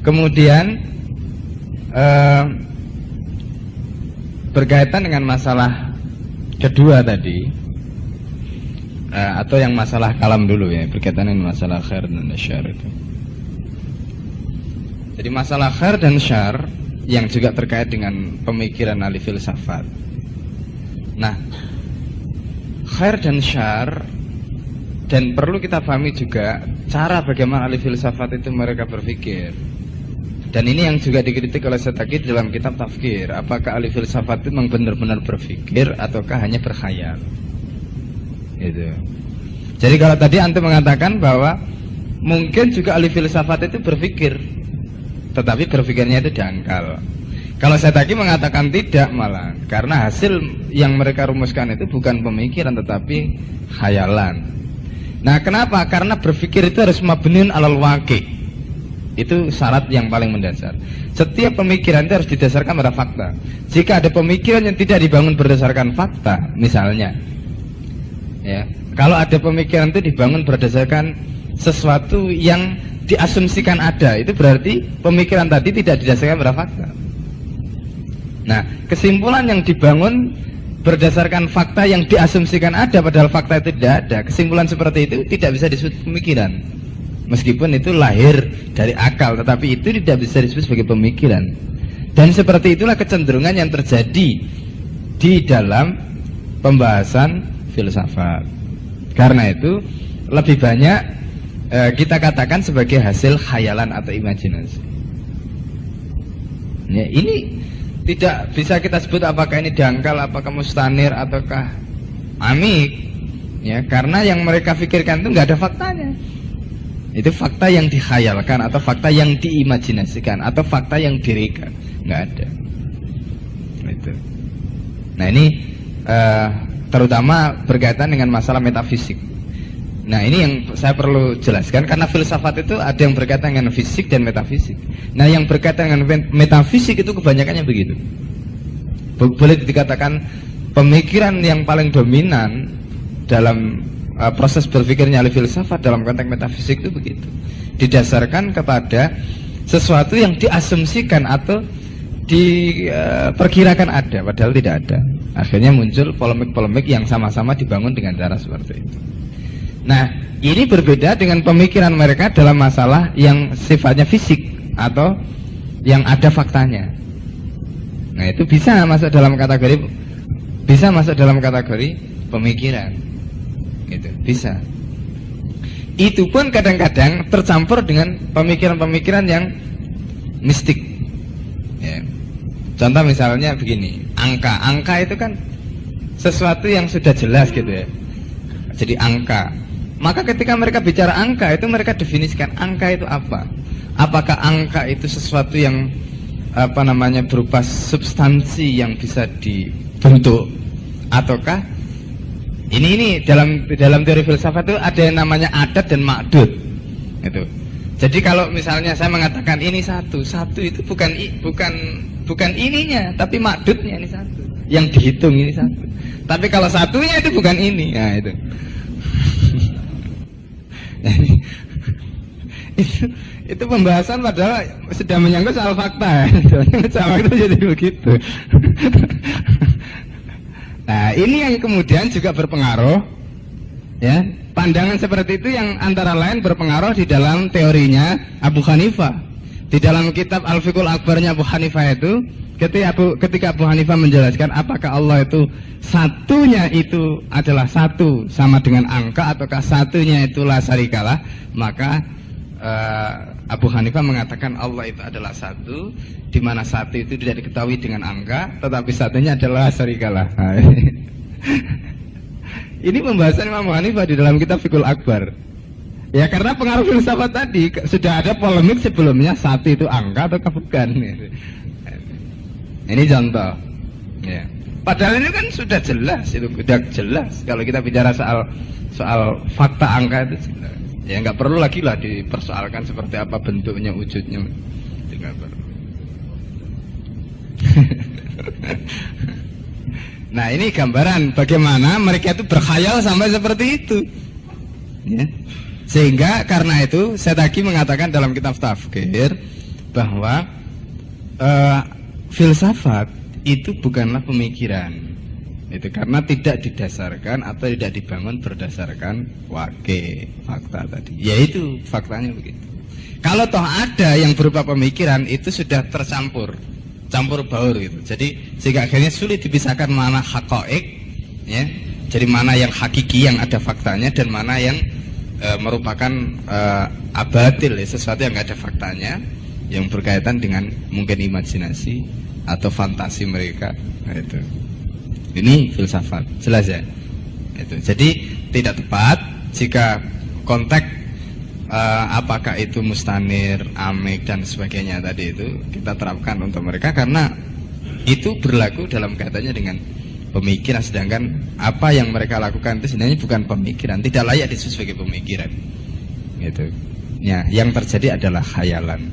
Kemudian berkaitan dengan masalah kedua tadi, atau yang masalah kalam dulu ya, berkaitan dengan masalah khair dan syar itu. Jadi masalah khair dan syar yang juga terkait dengan pemikiran ahli filsafat. Nah, khair dan syar, dan perlu kita pahami juga cara bagaimana ahli filsafat itu mereka berpikir. Dan ini yang juga dikritik oleh Setaki dalam kitab Tafkir. Apakah ahli filsafat itu memang benar-benar berpikir ataukah hanya berkhayal? Gitu. Jadi kalau tadi antum mengatakan bahwa mungkin juga ahli filsafat itu berpikir, tetapi berpikirnya itu dangkal. Kalau Setaki mengatakan tidak, malah karena hasil yang mereka rumuskan itu bukan pemikiran tetapi khayalan. Nah, kenapa? Karena berpikir itu harus mabniun alal waqi'. Itu syarat yang paling mendasar. Setiap pemikiran itu harus didasarkan pada fakta. Jika ada pemikiran yang tidak dibangun berdasarkan fakta, misalnya ya, kalau ada pemikiran itu dibangun berdasarkan sesuatu yang diasumsikan ada, itu berarti pemikiran tadi tidak didasarkan pada fakta. Nah, kesimpulan yang dibangun berdasarkan fakta yang diasumsikan ada padahal fakta itu tidak ada, kesimpulan seperti itu tidak bisa disebut pemikiran. Meskipun itu lahir dari akal, tetapi itu tidak bisa disebut sebagai pemikiran. Dan seperti itulah kecenderungan yang terjadi di dalam pembahasan filsafat. Karena itu lebih banyak kita katakan sebagai hasil khayalan atau imajinasi. Ya, ini tidak bisa kita sebut apakah ini dangkal, apakah mustanir, ataukah amik. Ya, karena yang mereka pikirkan itu nggak ada faktanya. Itu fakta yang dikhayalkan atau fakta yang diimajinasikan atau fakta yang direka, nggak ada. Itu. Nah, ini terutama berkaitan dengan masalah metafisik. Nah, ini yang saya perlu jelaskan karena filsafat itu ada yang berkaitan dengan fisik dan metafisik. Nah, yang berkaitan dengan metafisik itu kebanyakannya begitu. Boleh dikatakan pemikiran yang paling dominan dalam proses berpikirnya ahli filsafat dalam konteks metafisik itu begitu. Didasarkan kepada sesuatu yang diasumsikan atau diperkirakan ada padahal tidak ada. Akhirnya muncul polemik-polemik yang sama-sama dibangun dengan cara seperti itu. Nah, ini berbeda dengan pemikiran mereka dalam masalah yang sifatnya fisik atau yang ada faktanya. Nah, itu bisa masuk dalam kategori pemikiran. Gitu, bisa. Itu pun kadang-kadang tercampur dengan pemikiran-pemikiran yang mistik. Ya. Contoh misalnya begini, angka itu kan sesuatu yang sudah jelas gitu ya. Jadi angka. Maka ketika mereka bicara angka itu mereka definisikan angka itu apa? Apakah angka itu sesuatu yang berupa substansi yang bisa dibentuk, ataukah ini dalam teori filsafat itu ada yang namanya adat dan ma'dud. Itu. Jadi kalau misalnya saya mengatakan ini satu itu bukan ininya, tapi ma'dudnya ini satu. Yang dihitung ini satu. Tapi kalau satunya itu bukan ini. Nah, itu. itu pembahasan padahal sudah menyangkut soal fakta. Soal itu jadi begitu. Nah, ini yang kemudian juga berpengaruh, ya. Pandangan seperti itu yang antara lain berpengaruh di dalam teorinya Abu Hanifah. Di dalam kitab Al-Fiqhul Akbarnya Abu Hanifah itu, ketika Abu Hanifah menjelaskan apakah Allah itu satunya itu adalah satu sama dengan angka ataukah satunya itu la syarikalah, maka Abu Hanifah mengatakan Allah itu adalah satu, di mana satu itu tidak diketahui dengan angka, tetapi satunya adalah syarikalah. Ini pembahasan Imam Abu Hanifah di dalam kitab Fiqhul Akbar. Ya, karena pengaruh filsafat tadi sudah ada polemik sebelumnya, satu itu angka atau bukan. Ini contoh. Ya. Padahal ini kan sudah jelas, itu sudah jelas. Kalau kita bicara soal fakta angka itu jelas. Ya, nggak perlu lagi lah dipersoalkan seperti apa bentuknya, wujudnya. Tidak perlu. Nah, ini gambaran bagaimana mereka itu berkhayal sampai seperti itu. Ya. Sehingga karena itu Setaki mengatakan dalam kitab Tafkir bahwa filsafat itu bukanlah pemikiran. Itu karena tidak didasarkan atau tidak dibangun berdasarkan fakta tadi. Yaitu faktanya begitu. Kalau toh ada yang berupa pemikiran, itu sudah campur baur gitu. Jadi sehingga akhirnya sulit dipisahkan mana haqa'iq, ya. Jadi mana yang hakiki yang ada faktanya dan mana yang merupakan abatil, ya, sesuatu yang nggak ada faktanya, yang berkaitan dengan mungkin imajinasi atau fantasi mereka. Nah, itu. Ini filsafat, jelas ya. Itu. Jadi tidak tepat jika konteks apakah itu mustanir, amik dan sebagainya tadi itu kita terapkan untuk mereka karena itu berlaku dalam kaitannya dengan pemikiran, sedangkan apa yang mereka lakukan itu sebenarnya bukan pemikiran, tidak layak disebut sebagai pemikiran. Gitu. Ya, yang terjadi adalah khayalan.